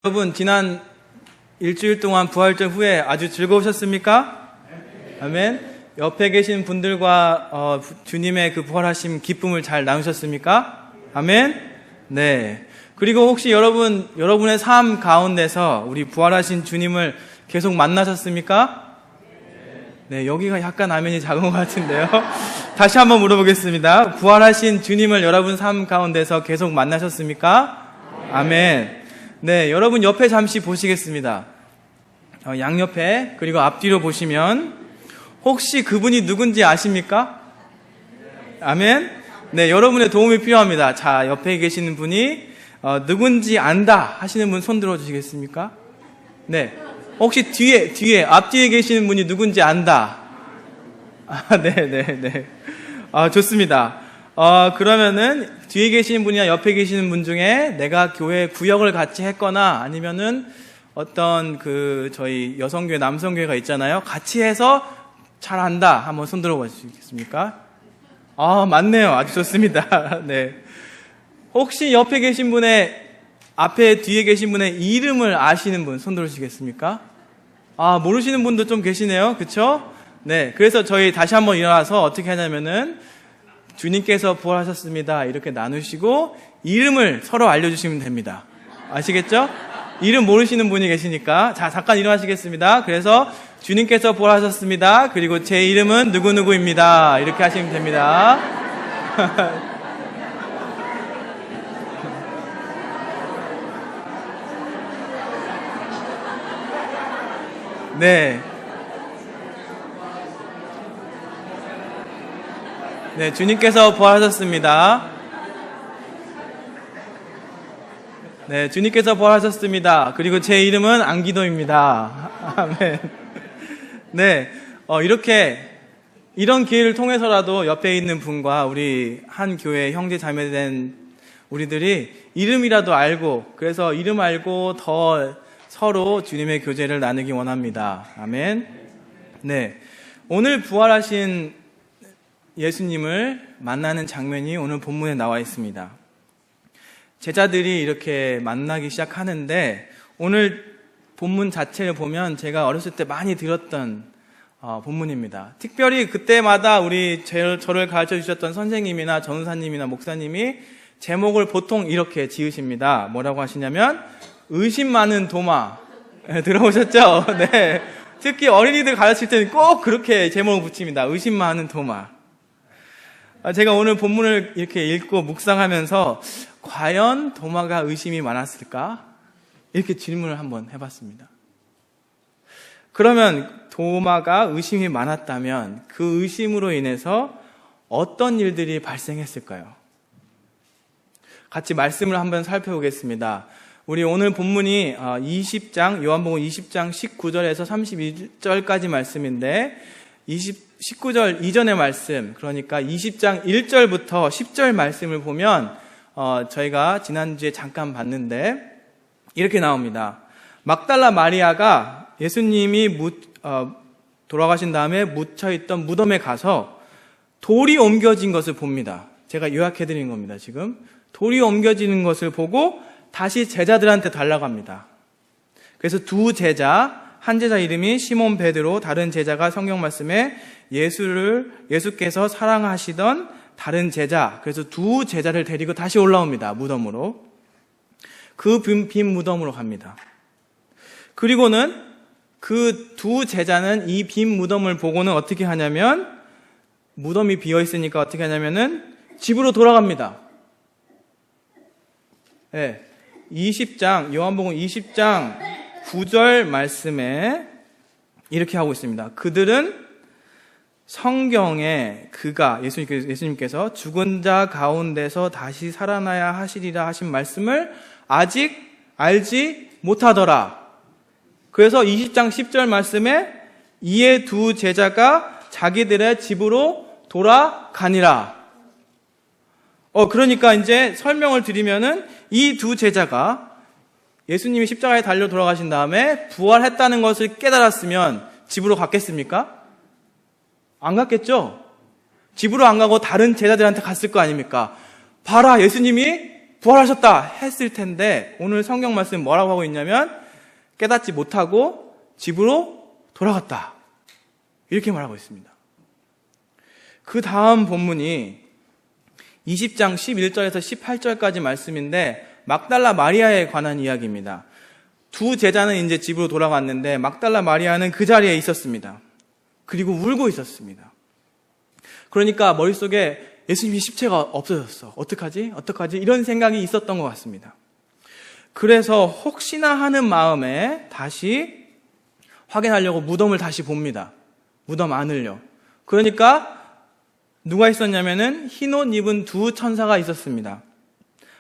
여러분, 지난 일주일 동안 부활절 후에 아주 즐거우셨습니까? 아멘. 옆에 계신 분들과 주님의 그 부활하심 기쁨을 잘 나누셨습니까? 아멘. 네. 그리고 혹시 여러분의 삶 가운데서 우리 부활하신 주님을 계속 만나셨습니까? 네, 여기가 약간 아멘이 작은 것 같은데요. 다시 한번 물어보겠습니다. 부활하신 주님을 여러분 삶 가운데서 계속 만나셨습니까? 아멘. 네, 여러분 옆에 잠시 보시겠습니다. 양옆에 그리고 앞뒤로 보시면 혹시 그분이 누군지 아십니까? 아멘. 네, 여러분의 도움이 필요합니다. 자, 옆에 계시는 분이 누군지 안다 하시는 분 손 들어 주시겠습니까? 네. 혹시 뒤에 앞뒤에 계시는 분이 누군지 안다. 네. 좋습니다. 그러면은 뒤에 계시는 분이나 옆에 계시는 분 중에 내가 교회 구역을 같이 했거나 아니면은 어떤 저희 여성교회, 남성교회가 있잖아요. 같이 해서 잘 안다. 한번 손 들어 보시겠습니까? 맞네요. 아주 좋습니다. 네. 혹시 옆에 계신 분의 뒤에 계신 분의 이름을 아시는 분 손 들어주시겠습니까? 모르시는 분도 좀 계시네요. 그쵸? 네. 그래서 저희 다시 한번 일어나서 어떻게 하냐면은 주님께서 부활하셨습니다. 이렇게 나누시고 이름을 서로 알려주시면 됩니다. 아시겠죠? 이름 모르시는 분이 계시니까. 자, 잠깐 일어나시겠습니다. 그래서 주님께서 부활하셨습니다. 그리고 제 이름은 누구누구입니다. 이렇게 하시면 됩니다. 네. 네, 주님께서 부활하셨습니다. 네, 주님께서 부활하셨습니다. 그리고 제 이름은 안기도입니다. 아멘. 네, 이런 기회를 통해서라도 옆에 있는 분과 우리 한 교회 형제 자매된 우리들이 이름이라도 알고, 그래서 이름 알고 더 서로 주님의 교제를 나누기 원합니다. 아멘. 네, 오늘 부활하신 예수님을 만나는 장면이 오늘 본문에 나와 있습니다. 제자들이 이렇게 만나기 시작하는데 오늘 본문 자체를 보면 제가 어렸을 때 많이 들었던 본문입니다. 특별히 그때마다 저를 가르쳐 주셨던 선생님이나 전우사님이나 목사님이 제목을 보통 이렇게 지으십니다. 뭐라고 하시냐면 의심 많은 도마. 들어보셨죠? 네. 특히 어린이들 가르칠 때는 꼭 그렇게 제목을 붙입니다. 의심 많은 도마. 제가 오늘 본문을 이렇게 읽고 묵상하면서 과연 도마가 의심이 많았을까? 이렇게 질문을 한번 해봤습니다. 그러면 도마가 의심이 많았다면 그 의심으로 인해서 어떤 일들이 발생했을까요? 같이 말씀을 한번 살펴보겠습니다. 우리 오늘 본문이 20장, 요한복음 20장 19절에서 32절까지 말씀인데 19절 이전의 말씀, 그러니까 20장 1절부터 10절 말씀을 보면 저희가 지난주에 잠깐 봤는데 이렇게 나옵니다. 막달라 마리아가 예수님이 돌아가신 다음에 묻혀있던 무덤에 가서 돌이 옮겨진 것을 봅니다. 제가 요약해드린 겁니다. 지금 돌이 옮겨지는 것을 보고 다시 제자들한테 달라고 합니다. 그래서 두 제자, 한 제자 이름이 시몬 베드로, 다른 제자가 성경 말씀에 예수께서 사랑하시던 다른 제자, 그래서 두 제자를 데리고 다시 올라옵니다. 무덤으로. 그 빈 무덤으로 갑니다. 그리고는 그 두 제자는 이 빈 무덤을 보고는 어떻게 하냐면, 무덤이 비어 있으니까 어떻게 하냐면은 집으로 돌아갑니다. 네. 요한복음 20장 9절 말씀에 이렇게 하고 있습니다. 그들은 성경에 예수님께서 죽은 자 가운데서 다시 살아나야 하시리라 하신 말씀을 아직 알지 못하더라. 그래서 20장 10절 말씀에 이에 두 제자가 자기들의 집으로 돌아가니라. 그러니까 이제 설명을 드리면은 이 두 제자가 예수님이 십자가에 달려 돌아가신 다음에 부활했다는 것을 깨달았으면 집으로 갔겠습니까? 안 갔겠죠? 집으로 안 가고 다른 제자들한테 갔을 거 아닙니까? 봐라, 예수님이 부활하셨다 했을 텐데 오늘 성경 말씀 뭐라고 하고 있냐면 깨닫지 못하고 집으로 돌아갔다. 이렇게 말하고 있습니다. 그 다음 본문이 20장 11절에서 18절까지 말씀인데 막달라 마리아에 관한 이야기입니다. 두 제자는 이제 집으로 돌아갔는데 막달라 마리아는 그 자리에 있었습니다. 그리고 울고 있었습니다. 그러니까 머릿속에 예수님이 십체가 없어졌어. 어떡하지? 이런 생각이 있었던 것 같습니다. 그래서 혹시나 하는 마음에 다시 확인하려고 무덤을 다시 봅니다. 무덤 안을요. 그러니까 누가 있었냐면은 흰 옷 입은 두 천사가 있었습니다.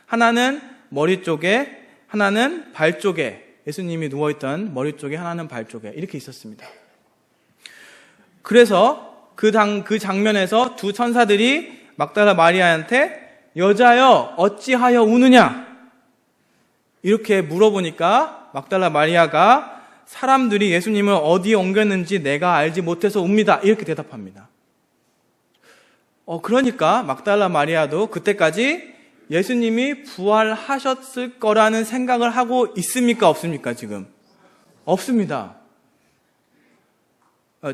하나는 머리 쪽에, 하나는 발 쪽에, 예수님이 누워있던 머리 쪽에, 하나는 발 쪽에 이렇게 있었습니다. 그래서 그 장면에서 두 천사들이 막달라 마리아한테 여자여 어찌하여 우느냐 이렇게 물어보니까 막달라 마리아가 사람들이 예수님을 어디에 옮겼는지 내가 알지 못해서 웁니다 이렇게 대답합니다. 그러니까 막달라 마리아도 그때까지 예수님이 부활하셨을 거라는 생각을 하고 있습니까? 없습니까? 지금? 없습니다.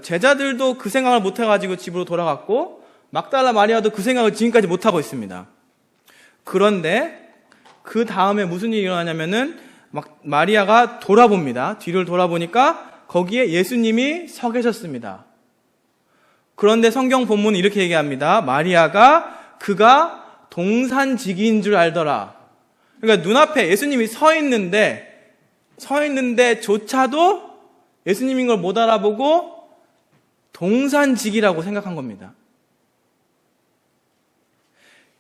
제자들도 그 생각을 못해가지고 집으로 돌아갔고 막달라 마리아도 그 생각을 지금까지 못하고 있습니다. 그런데 그 다음에 무슨 일이 일어나냐면은 마리아가 돌아봅니다. 뒤를 돌아보니까 거기에 예수님이 서 계셨습니다. 그런데 성경 본문은 이렇게 얘기합니다. 마리아가 그가 동산지기인 줄 알더라. 그러니까 눈앞에 예수님이 서 있는데조차도 예수님인 걸 못 알아보고 동산지기라고 생각한 겁니다.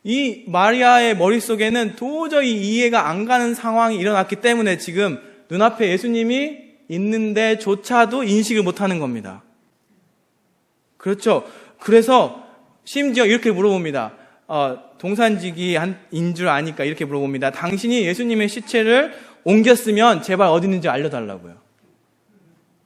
이 마리아의 머릿속에는 도저히 이해가 안 가는 상황이 일어났기 때문에 지금 눈앞에 예수님이 있는데조차도 인식을 못하는 겁니다. 그렇죠. 그래서 심지어 이렇게 물어봅니다. 동산지기인 줄 아니까 이렇게 물어봅니다. 당신이 예수님의 시체를 옮겼으면 제발 어디 있는지 알려달라고요.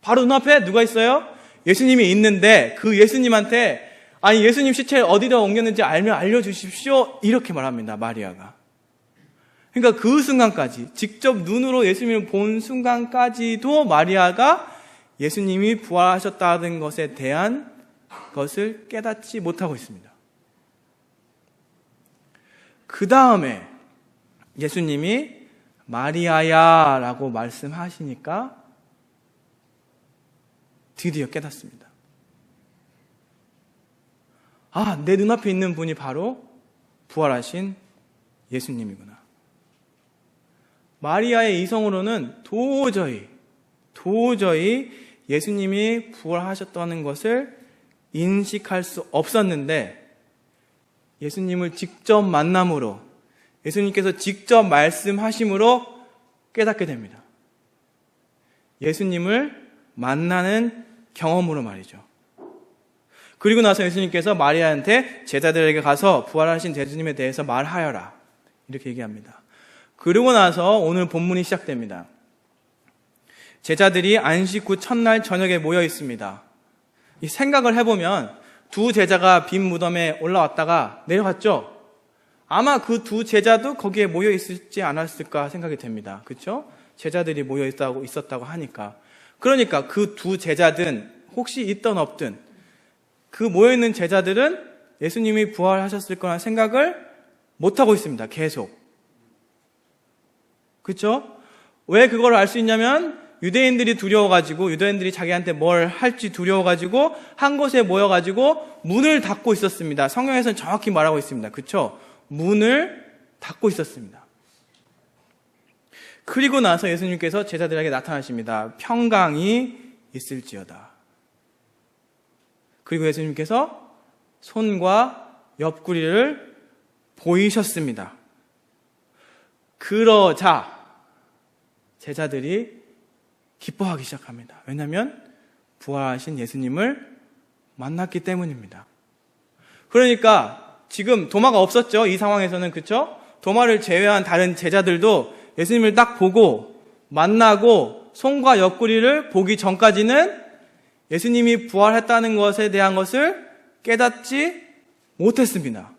바로 눈앞에 누가 있어요? 예수님이 있는데 그 예수님한테 아니 예수님 시체를 어디다 옮겼는지 알면 알려주십시오 이렇게 말합니다. 마리아가. 그러니까 그 순간까지 직접 눈으로 예수님을 본 순간까지도 마리아가 예수님이 부활하셨다는 것에 대한 것을 깨닫지 못하고 있습니다. 그 다음에 예수님이 마리아야 라고 말씀하시니까 드디어 깨닫습니다. 내 눈앞에 있는 분이 바로 부활하신 예수님이구나. 마리아의 이성으로는 도저히 예수님이 부활하셨다는 것을 인식할 수 없었는데 예수님을 직접 만남으로 예수님께서 직접 말씀하심으로 깨닫게 됩니다. 예수님을 만나는 경험으로 말이죠. 그리고 나서 예수님께서 마리아한테 제자들에게 가서 부활하신 예수님에 대해서 말하여라 이렇게 얘기합니다. 그리고 나서 오늘 본문이 시작됩니다. 제자들이 안식 후 첫날 저녁에 모여 있습니다. 이 생각을 해보면 두 제자가 빈 무덤에 올라왔다가 내려갔죠. 아마 그 두 제자도 거기에 모여 있지 않았을까 생각이 됩니다. 그렇죠? 제자들이 모여 있었다고 하니까. 그러니까 그 두 제자든 혹시 있든 없든 그 모여 있는 제자들은 예수님이 부활하셨을 거라는 생각을 못 하고 있습니다. 계속. 그렇죠? 왜 그걸 알 수 있냐면 유대인들이 두려워가지고 유대인들이 자기한테 뭘 할지 두려워가지고 한 곳에 모여가지고 문을 닫고 있었습니다. 성경에서는 정확히 말하고 있습니다. 그렇죠? 문을 닫고 있었습니다. 그리고 나서 예수님께서 제자들에게 나타나십니다. 평강이 있을지어다. 그리고 예수님께서 손과 옆구리를 보이셨습니다. 그러자 제자들이 기뻐하기 시작합니다. 왜냐하면 부활하신 예수님을 만났기 때문입니다. 그러니까 지금 도마가 없었죠. 이 상황에서는. 그렇죠? 도마를 제외한 다른 제자들도 예수님을 딱 보고 만나고 손과 옆구리를 보기 전까지는 예수님이 부활했다는 것에 대한 것을 깨닫지 못했습니다.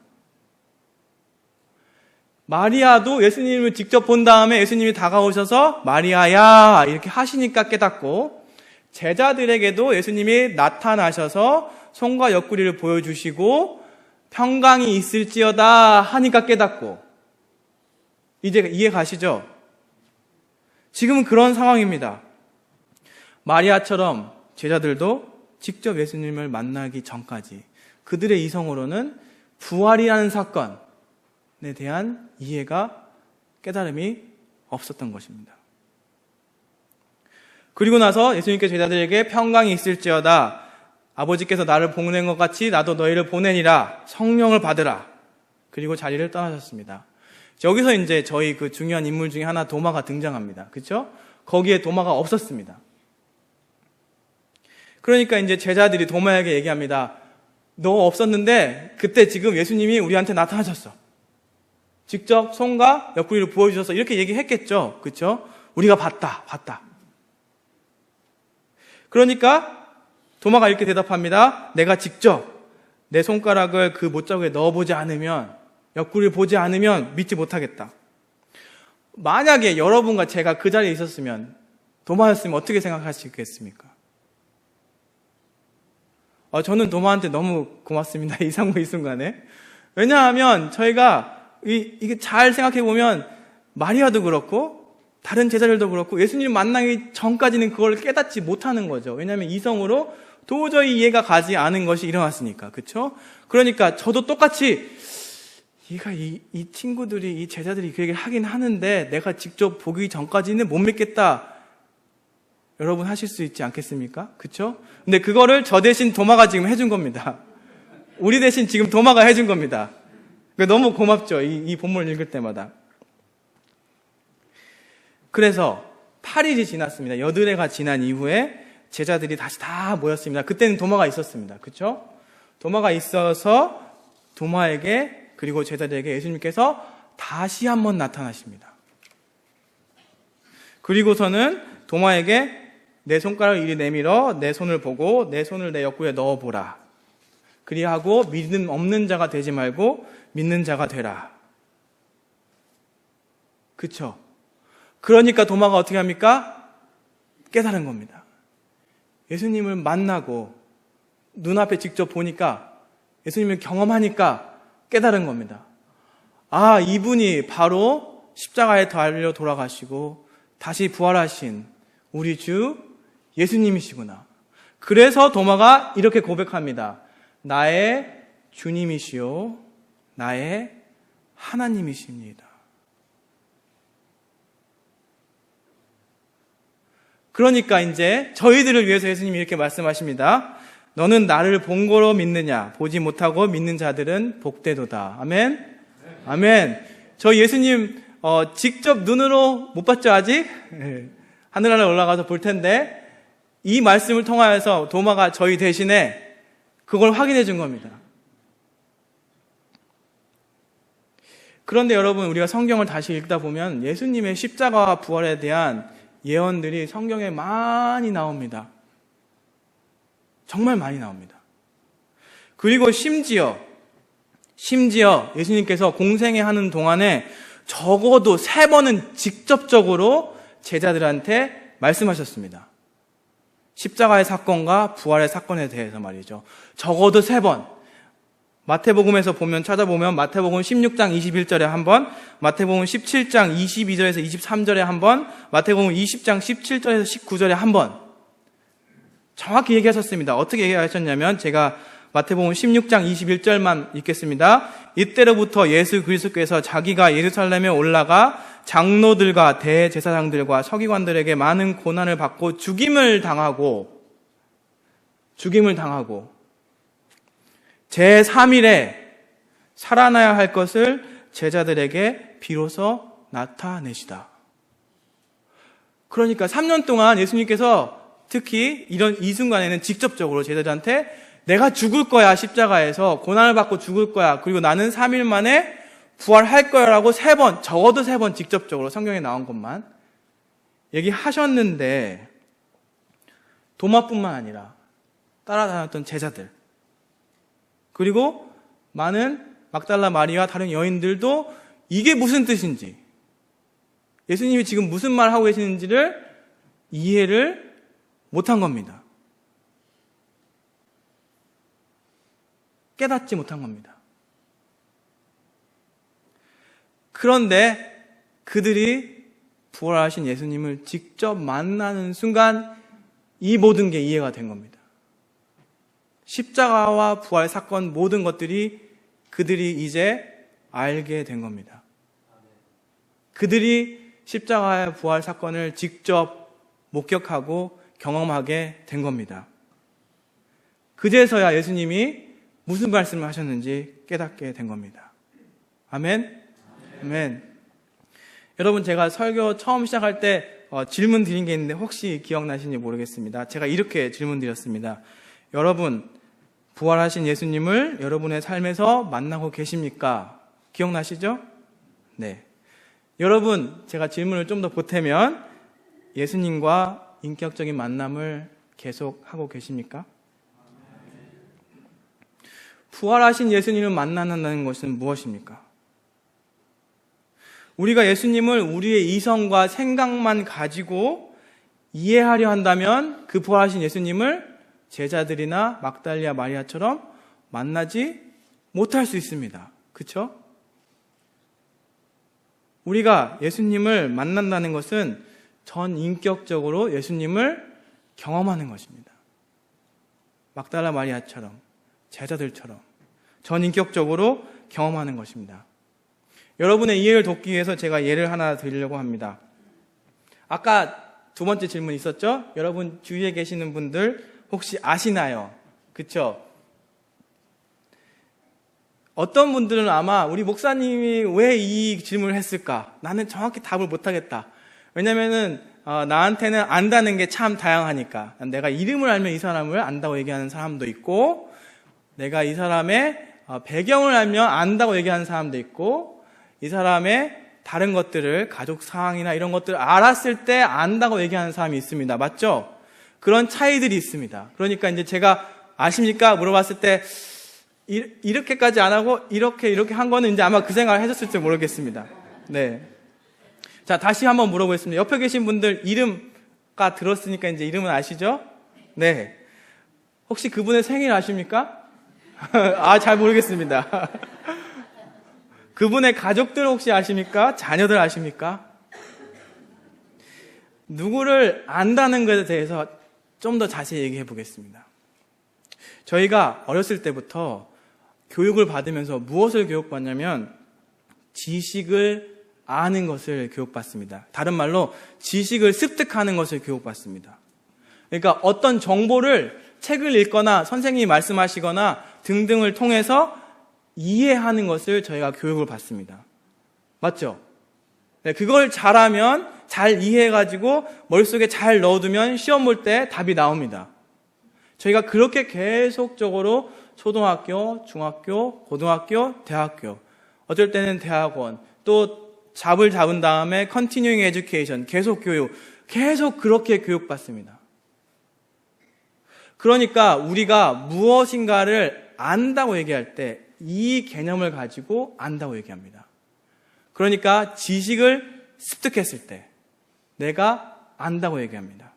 마리아도 예수님을 직접 본 다음에 예수님이 다가오셔서 마리아야 이렇게 하시니까 깨닫고, 제자들에게도 예수님이 나타나셔서 손과 옆구리를 보여주시고 평강이 있을지어다 하니까 깨닫고, 이제 이해 가시죠? 지금은 그런 상황입니다. 마리아처럼 제자들도 직접 예수님을 만나기 전까지 그들의 이성으로는 부활이라는 사건에 대한 이해가, 깨달음이 없었던 것입니다. 그리고 나서 예수님께서 제자들에게 평강이 있을지어다, 아버지께서 나를 보낸 것 같이 나도 너희를 보내니라, 성령을 받으라. 그리고 자리를 떠나셨습니다. 여기서 이제 저희 그 중요한 인물 중에 하나 도마가 등장합니다. 그렇죠? 거기에 도마가 없었습니다. 그러니까 이제 제자들이 도마에게 얘기합니다. 너 없었는데 그때 지금 예수님이 우리한테 나타나셨어. 직접 손과 옆구리를 부어주셔서 이렇게 얘기했겠죠. 그렇죠? 우리가 봤다. 그러니까 도마가 이렇게 대답합니다. 내가 직접 내 손가락을 그 못자국에 넣어보지 않으면, 옆구리를 보지 않으면 믿지 못하겠다. 만약에 여러분과 제가 그 자리에 있었으면, 도마였으면 어떻게 생각하시겠습니까? 저는 도마한테 너무 고맙습니다. 이 순간에. 왜냐하면 저희가 이게 잘 생각해보면 마리아도 그렇고 다른 제자들도 그렇고 예수님 만나기 전까지는 그걸 깨닫지 못하는 거죠. 왜냐하면 이성으로 도저히 이해가 가지 않은 것이 일어났으니까. 그렇죠? 그러니까 저도 똑같이 이 친구들이, 이 제자들이 그 얘기를 하긴 하는데 내가 직접 보기 전까지는 못 믿겠다. 여러분 하실 수 있지 않겠습니까? 그렇죠? 근데 그거를 저 대신 도마가 지금 해준 겁니다. 우리 대신 지금 도마가 해준 겁니다. 너무 고맙죠. 이 본문을 읽을 때마다. 그래서 8일이 지났습니다. 여드레가 지난 이후에 제자들이 다시 다 모였습니다. 그때는 도마가 있었습니다. 그렇죠? 도마가 있어서 도마에게, 그리고 제자들에게 예수님께서 다시 한번 나타나십니다. 그리고서는 도마에게 내 손가락을 이리 내밀어 내 손을 보고 내 손을 내 옆구리에 넣어보라. 그리하고 믿음 없는 자가 되지 말고 믿는 자가 되라. 그쵸? 그러니까 도마가 어떻게 합니까? 깨달은 겁니다. 예수님을 만나고 눈앞에 직접 보니까, 예수님을 경험하니까 깨달은 겁니다. 아, 이분이 바로 십자가에 달려 돌아가시고 다시 부활하신 우리 주 예수님이시구나. 그래서 도마가 이렇게 고백합니다. 나의 주님이시요 나의 하나님이십니다. 그러니까 이제 저희들을 위해서 예수님이 이렇게 말씀하십니다. 너는 나를 본 거로 믿느냐? 보지 못하고 믿는 자들은 복되도다. 아멘. 아멘. 저 예수님 직접 눈으로 못 봤죠 아직? 하늘나라에 올라가서 볼 텐데, 이 말씀을 통하여서 도마가 저희 대신에 그걸 확인해 준 겁니다. 그런데 여러분, 우리가 성경을 다시 읽다 보면 예수님의 십자가와 부활에 대한 예언들이 성경에 많이 나옵니다. 정말 많이 나옵니다. 그리고 심지어 예수님께서 공생애 하는 동안에 적어도 3번은 직접적으로 제자들한테 말씀하셨습니다. 십자가의 사건과 부활의 사건에 대해서 말이죠. 적어도 3번. 마태복음에서 찾아보면 마태복음 16장 21절에 한 번, 마태복음 17장 22절에서 23절에 한 번, 마태복음 20장 17절에서 19절에 한 번. 정확히 얘기하셨습니다. 어떻게 얘기하셨냐면, 제가 마태복음 16장 21절만 읽겠습니다. 이때로부터 예수 그리스도께서 자기가 예루살렘에 올라가 장로들과 대제사장들과 서기관들에게 많은 고난을 받고 죽임을 당하고 제3일에 살아나야 할 것을 제자들에게 비로소 나타내시다. 그러니까 3년 동안 예수님께서 특히 이 순간에는 직접적으로 제자들한테 내가 죽을 거야, 십자가에서 고난을 받고 죽을 거야, 그리고 나는 3일 만에 부활할 거야 라고 3번, 적어도 3번 직접적으로 성경에 나온 것만 얘기하셨는데, 도마뿐만 아니라 따라다녔던 제자들, 그리고 많은 막달라 마리아와 다른 여인들도 이게 무슨 뜻인지, 예수님이 지금 무슨 말 하고 계시는지를 이해를 못한 겁니다. 깨닫지 못한 겁니다. 그런데 그들이 부활하신 예수님을 직접 만나는 순간 이 모든 게 이해가 된 겁니다. 십자가와 부활 사건 모든 것들이 그들이 이제 알게 된 겁니다. 그들이 십자가의 부활 사건을 직접 목격하고 경험하게 된 겁니다. 그제서야 예수님이 무슨 말씀을 하셨는지 깨닫게 된 겁니다. 아멘? 아멘. 여러분, 제가 설교 처음 시작할 때 질문 드린 게 있는데 혹시 기억나시는지 모르겠습니다. 제가 이렇게 질문 드렸습니다. 여러분, 부활하신 예수님을 여러분의 삶에서 만나고 계십니까? 기억나시죠? 네. 여러분, 제가 질문을 좀 더 보태면 예수님과 인격적인 만남을 계속 하고 계십니까? 부활하신 예수님을 만난다는 것은 무엇입니까? 우리가 예수님을 우리의 이성과 생각만 가지고 이해하려 한다면 그 부활하신 예수님을 제자들이나 막달리아 마리아처럼 만나지 못할 수 있습니다. 그렇죠? 우리가 예수님을 만난다는 것은 전 인격적으로 예수님을 경험하는 것입니다. 막달라 마리아처럼, 제자들처럼 전 인격적으로 경험하는 것입니다. 여러분의 이해를 돕기 위해서 제가 예를 하나 드리려고 합니다. 아까 두 번째 질문 있었죠? 여러분 주위에 계시는 분들 혹시 아시나요? 그쵸? 어떤 분들은 아마 우리 목사님이 왜 이 질문을 했을까? 나는 정확히 답을 못하겠다. 왜냐면은 나한테는 안다는 게 참 다양하니까. 내가 이름을 알면 이 사람을 안다고 얘기하는 사람도 있고, 내가 이 사람의 배경을 알면 안다고 얘기하는 사람도 있고, 이 사람의 다른 것들을, 가족 상황이나 이런 것들을 알았을 때 안다고 얘기하는 사람이 있습니다. 맞죠? 그런 차이들이 있습니다. 그러니까 이제 제가 아십니까? 물어봤을 때 이렇게까지 안 하고 이렇게 한 거는 이제 아마 그 생각을 하셨을지 모르겠습니다. 네. 자, 다시 한번 물어보겠습니다. 옆에 계신 분들 이름가 들었으니까 이제 이름은 아시죠? 네. 혹시 그분의 생일 아십니까? 잘 모르겠습니다. 그분의 가족들 혹시 아십니까? 자녀들 아십니까? 누구를 안다는 것에 대해서 좀 더 자세히 얘기해 보겠습니다. 저희가 어렸을 때부터 교육을 받으면서 무엇을 교육받냐면 지식을 아는 것을 교육받습니다. 다른 말로 지식을 습득하는 것을 교육받습니다. 그러니까 어떤 정보를 책을 읽거나 선생님이 말씀하시거나 등등을 통해서 이해하는 것을 저희가 교육을 받습니다. 맞죠? 네, 그걸 잘하면, 잘 이해해가지고 머릿속에 잘 넣어두면 시험 볼 때 답이 나옵니다. 저희가 그렇게 계속적으로 초등학교, 중학교, 고등학교, 대학교, 어쩔 때는 대학원, 또 잡을 잡은 다음에 컨티뉴잉 에듀케이션, 계속 교육, 계속 그렇게 교육받습니다. 그러니까 우리가 무엇인가를 안다고 얘기할 때 이 개념을 가지고 안다고 얘기합니다. 그러니까 지식을 습득했을 때 내가 안다고 얘기합니다.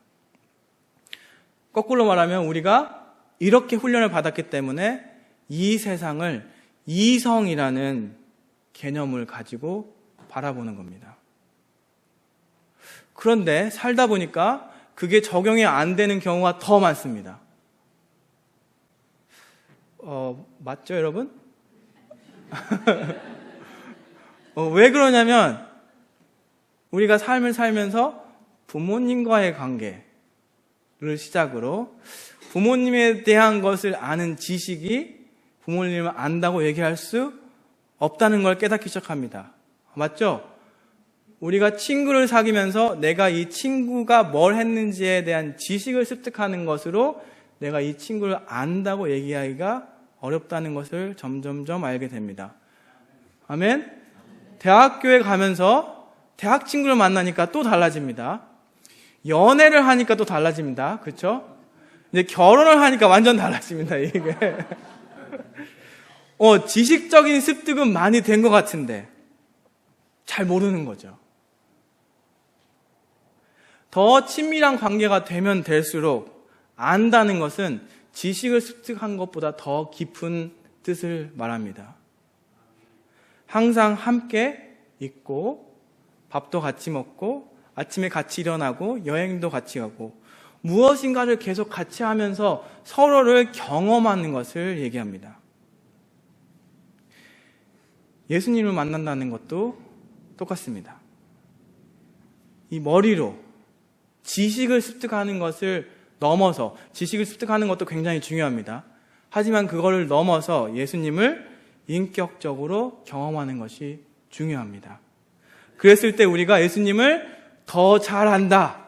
거꾸로 말하면 우리가 이렇게 훈련을 받았기 때문에 이 세상을 이성이라는 개념을 가지고 바라보는 겁니다. 그런데 살다 보니까 그게 적용이 안 되는 경우가 더 많습니다. 맞죠, 여러분? 왜 그러냐면 우리가 삶을 살면서 부모님과의 관계를 시작으로 부모님에 대한 것을 아는 지식이 부모님을 안다고 얘기할 수 없다는 걸 깨닫기 시작합니다. 맞죠? 우리가 친구를 사귀면서 내가 이 친구가 뭘 했는지에 대한 지식을 습득하는 것으로 내가 이 친구를 안다고 얘기하기가 어렵다는 것을 점점점 알게 됩니다. 아멘? 대학교에 가면서 대학 친구를 만나니까 또 달라집니다. 연애를 하니까 또 달라집니다. 그렇죠? 이제 결혼을 하니까 완전 달라집니다. 이게 지식적인 습득은 많이 된 것 같은데 잘 모르는 거죠. 더 친밀한 관계가 되면 될수록 안다는 것은 지식을 습득한 것보다 더 깊은 뜻을 말합니다. 항상 함께 있고 밥도 같이 먹고 아침에 같이 일어나고 여행도 같이 가고 무엇인가를 계속 같이 하면서 서로를 경험하는 것을 얘기합니다. 예수님을 만난다는 것도 똑같습니다. 이 머리로 지식을 습득하는 것을 넘어서, 지식을 습득하는 것도 굉장히 중요합니다. 하지만 그거를 넘어서 예수님을 인격적으로 경험하는 것이 중요합니다. 그랬을 때 우리가 예수님을 더 잘 안다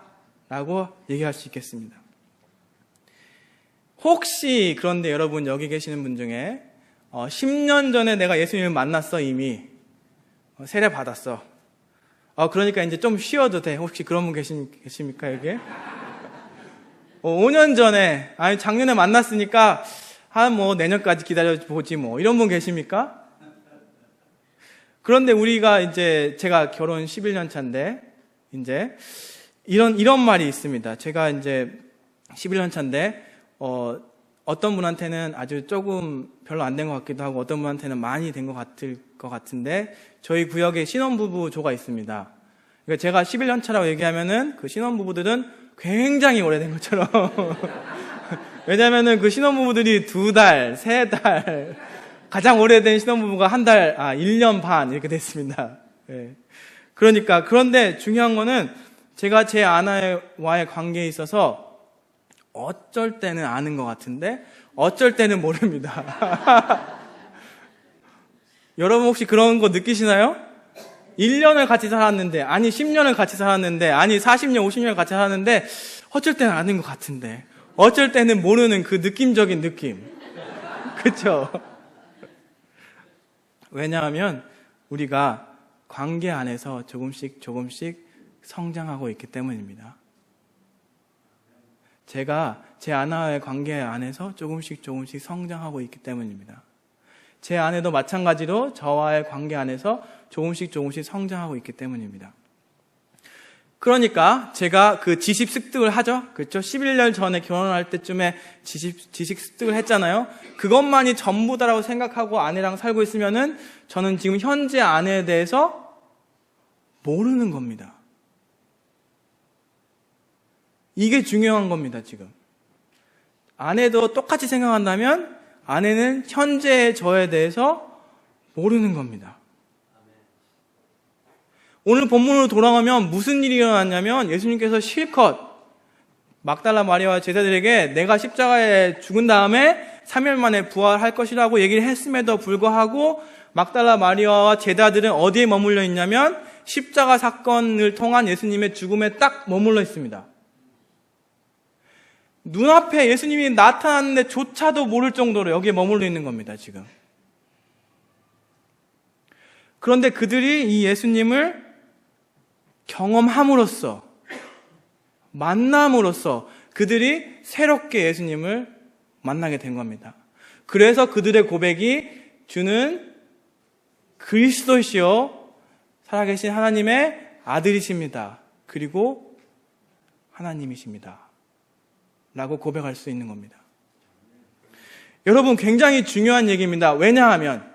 라고 얘기할 수 있겠습니다. 혹시 그런데 여러분 여기 계시는 분 중에 10년 전에 내가 예수님을 만났어, 이미 세례 받았어, 그러니까 이제 좀 쉬어도 돼, 혹시 그런 분 계십니까 여기? 5년 전에, 아니 작년에 만났으니까 뭐 내년까지 기다려보지 뭐, 이런 분 계십니까? 그런데 우리가 이제, 제가 결혼 11년 차인데 이제 이런 말이 있습니다. 제가 이제 11년 차인데 어떤 분한테는 아주 조금 별로 안 된 것 같기도 하고 어떤 분한테는 많이 된 것 같은데, 저희 구역에 신혼부부 조가 있습니다. 그러니까 제가 11년 차라고 얘기하면은 그 신혼부부들은 굉장히 오래된 것처럼 왜냐면은 그 신혼부부들이 2달, 3달, 가장 오래된 신혼부부가 1년 반 이렇게 됐습니다. 네. 그러니까, 그런데 중요한 거는 제가 제 아내와의 관계에 있어서 어쩔 때는 아는 것 같은데 어쩔 때는 모릅니다. 여러분 혹시 그런 거 느끼시나요? 1년을 같이 살았는데, 아니 10년을 같이 살았는데, 아니 40년, 50년을 같이 살았는데 어쩔 때는 아는 것 같은데 어쩔 때는 모르는 그 느낌적인 느낌. 그렇죠? 왜냐하면 우리가 관계 안에서 조금씩 성장하고 있기 때문입니다. 제가 제 아내와의 관계 안에서 조금씩 성장하고 있기 때문입니다. 제 아내도 마찬가지로 저와의 관계 안에서 조금씩 성장하고 있기 때문입니다. 그러니까 제가 그 지식 습득을 하죠. 그렇죠? 11년 전에 결혼할 때쯤에 지식 습득을 했잖아요. 그것만이 전부다라고 생각하고 아내랑 살고 있으면은 저는 지금 현재 아내에 대해서 모르는 겁니다. 이게 중요한 겁니다, 지금. 아내도 똑같이 생각한다면 아내는 현재의 저에 대해서 모르는 겁니다. 오늘 본문으로 돌아가면 무슨 일이 일어났냐면 예수님께서 실컷 막달라 마리아와 제자들에게 내가 십자가에 죽은 다음에 3일 만에 부활할 것이라고 얘기를 했음에도 불구하고 막달라 마리아와 제자들은 어디에 머물러 있냐면 십자가 사건을 통한 예수님의 죽음에 딱 머물러 있습니다. 눈앞에 예수님이 나타났는데 조차도 모를 정도로 여기에 머물러 있는 겁니다, 지금. 그런데 그들이 이 예수님을 경험함으로써, 만남으로써 그들이 새롭게 예수님을 만나게 된 겁니다. 그래서 그들의 고백이 주는 그리스도시요 살아계신 하나님의 아들이십니다. 그리고 하나님이십니다. 라고 고백할 수 있는 겁니다. 여러분, 굉장히 중요한 얘기입니다. 왜냐하면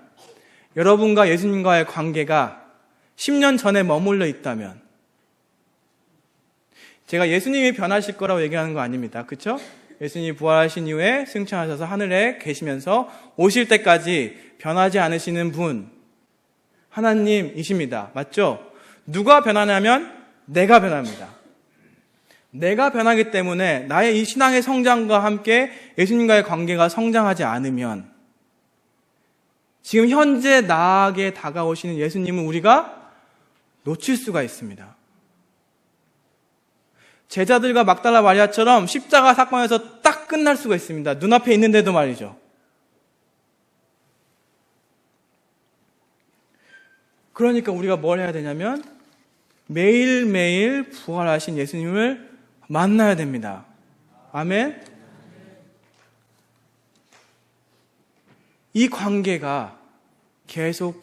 여러분과 예수님과의 관계가 10년 전에 머물러 있다면, 제가 예수님이 변하실 거라고 얘기하는 거 아닙니다. 그렇죠? 예수님이 부활하신 이후에 승천하셔서 하늘에 계시면서 오실 때까지 변하지 않으시는 분, 하나님이십니다. 맞죠? 누가 변하냐면 내가 변합니다. 내가 변하기 때문에 나의 이 신앙의 성장과 함께 예수님과의 관계가 성장하지 않으면 지금 현재 나에게 다가오시는 예수님은 우리가 놓칠 수가 있습니다. 제자들과 막달라 마리아처럼 십자가 사건에서 딱 끝날 수가 있습니다. 눈앞에 있는데도 말이죠. 그러니까 우리가 뭘 해야 되냐면 매일매일 부활하신 예수님을 만나야 됩니다. 아멘. 이 관계가 계속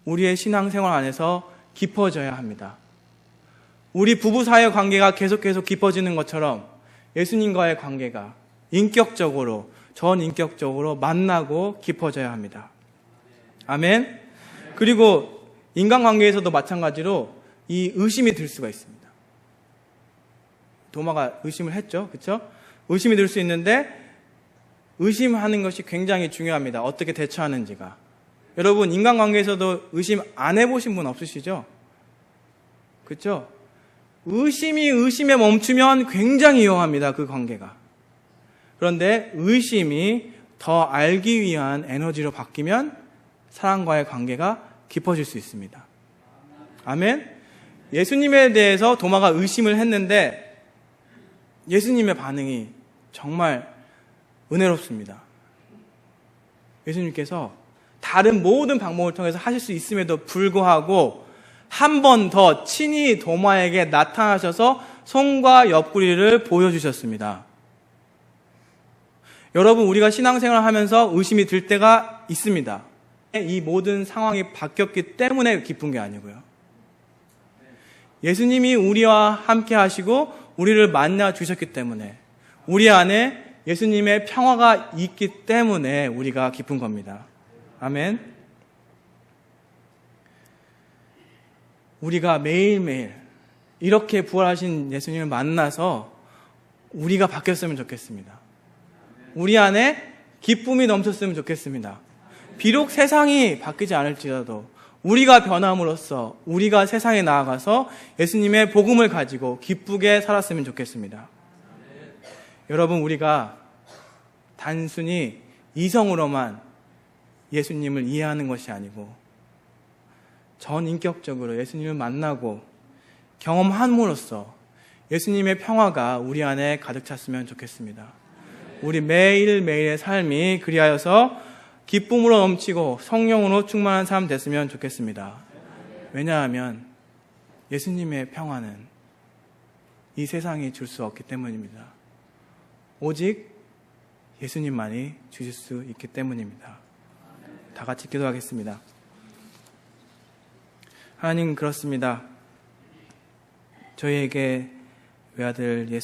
우리의 신앙생활 안에서 깊어져야 합니다. 우리 부부 사이의 관계가 계속 깊어지는 것처럼 예수님과의 관계가 인격적으로, 전인격적으로 만나고 깊어져야 합니다. 아멘. 그리고 인간관계에서도 마찬가지로 이 의심이 들 수가 있습니다. 도마가 의심을 했죠. 그렇죠? 의심이 들 수 있는데 의심하는 것이 굉장히 중요합니다. 어떻게 대처하는지가. 여러분, 인간관계에서도 의심 안 해보신 분 없으시죠? 그렇죠? 의심이 의심에 멈추면 굉장히 위험합니다. 그 관계가. 그런데 의심이 더 알기 위한 에너지로 바뀌면 사랑과의 관계가 깊어질 수 있습니다. 아멘? 예수님에 대해서 도마가 의심을 했는데 예수님의 반응이 정말 은혜롭습니다. 예수님께서 다른 모든 방법을 통해서 하실 수 있음에도 불구하고 한 번 더 친히 도마에게 나타나셔서 손과 옆구리를 보여주셨습니다. 여러분, 우리가 신앙생활을 하면서 의심이 들 때가 있습니다. 이 모든 상황이 바뀌었기 때문에 기쁜 게 아니고요. 예수님이 우리와 함께 하시고 우리를 만나 주셨기 때문에, 우리 안에 예수님의 평화가 있기 때문에 우리가 기쁜 겁니다. 아멘. 우리가 매일매일 이렇게 부활하신 예수님을 만나서 우리가 바뀌었으면 좋겠습니다. 우리 안에 기쁨이 넘쳤으면 좋겠습니다. 비록 세상이 바뀌지 않을지라도 우리가 변함으로써 우리가 세상에 나아가서 예수님의 복음을 가지고 기쁘게 살았으면 좋겠습니다. 여러분, 우리가 단순히 이성으로만 예수님을 이해하는 것이 아니고 전인격적으로 예수님을 만나고 경험함으로써 예수님의 평화가 우리 안에 가득 찼으면 좋겠습니다. 우리 매일매일의 삶이 그리하여서 기쁨으로 넘치고 성령으로 충만한 삶 됐으면 좋겠습니다. 왜냐하면 예수님의 평화는 이 세상이 줄 수 없기 때문입니다. 오직 예수님만이 주실 수 있기 때문입니다. 다 같이 기도하겠습니다. 하나님, 그렇습니다. 저희에게 외아들 예수